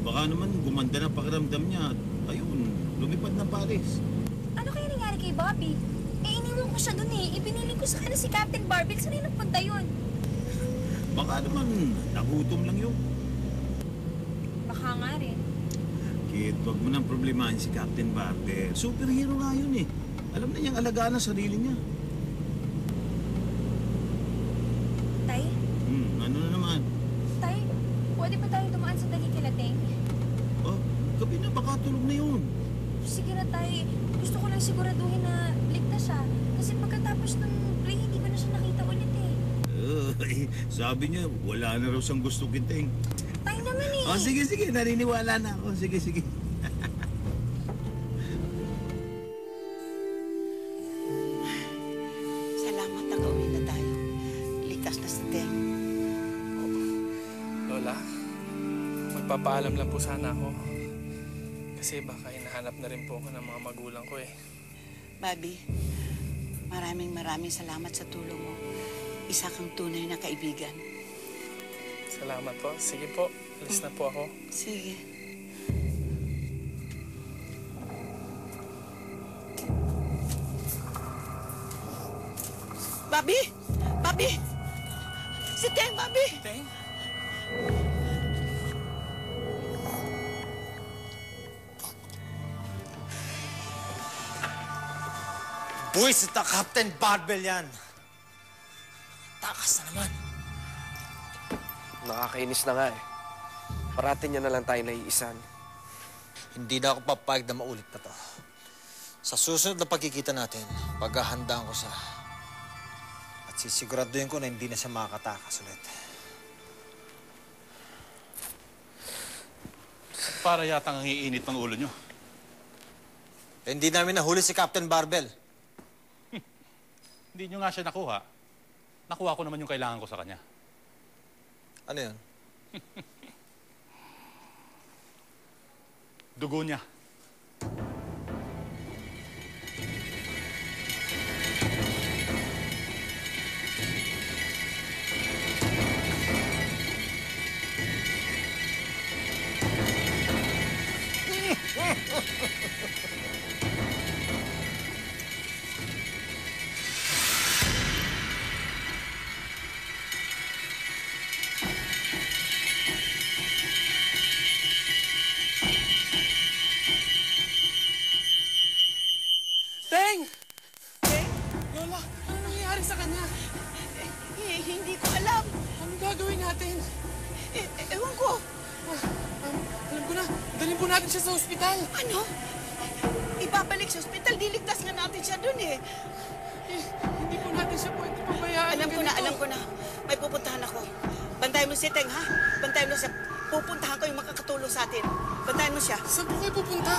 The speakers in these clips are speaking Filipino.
Baka naman gumanda na pakiramdam niya at ayun, lumipad ng Paris. Ano kaya nangyari kay Bobby? Iniwan ko siya dun eh. Ibinili ko sa kanya si Captain Barbell. Saan yung nagpunta yun? Baka naman nagutom lang yun. Baka nga rin. Kit, wag mo nang problemahin si Captain Barbell. Superhero nga yun eh. Alam na niyang alagaan ang sarili niya. Tay? Ano na naman? Tay, pwede ba tayo dumaan sa Dagikilateng? Oh, gabi na, baka tulog na yun. Sige na, Tay. Gusto ko lang siguraduhin na ligtas siya. Kasi pagkatapos ng play, hindi ko na siya nakita ulit eh. Sabi niya, wala na raw siyang gusto Ginting. Tay naman eh. Oh, sige, naniniwala na ako. Sige. Salamat, nakauwi na tayo. Ligtas na si Teng. Lola, magpapaalam lang po sana ako. Kasi baka hinahanap na rin po ako ng mga magulang ko eh. Bobby, maraming salamat sa tulong mo. Isa kang tunay na kaibigan. Salamat po. Sige po, alis na po ako. Sige. Bobby! Bobby! Si Teng, Bobby! Teng? Buwisit na Captain Barbell yan. Takas na naman. Nakakainis na nga eh. Parating niya na lang tayo naiisan. Hindi na ako papayag na maulit na to. Sa susunod na pagkikita natin, paghahandaan ko siya. At sisiguraduhin ko na hindi na siya makakatakas ulit. Para yatang ang iinit ng ulo nyo. Hindi namin nahuli si Captain Barbell. Hindi nyo nga siya nakuha. Nakuha ko naman yung kailangan ko sa kanya. Ano yun? Dugo niya. Teng! Teng? Lola, ano nangyayari sa kanya? Hindi ko alam. Anong gagawin natin? Ewan ko. Alam ko na, dalhin po natin siya sa ospital. Ano? Ibabalik sa ospital. Diligtas nga natin siya dun eh. Hindi po natin siya pwede pabayaan. Alam ko na. May pupuntahan ako. Bantayan mo si Teng, ha? Bantayan mo siya. Pupuntahan ko yung makakatulong sa atin. Bantayan mo siya. Saan po kayo pupunta?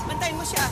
Bantayan mo siya.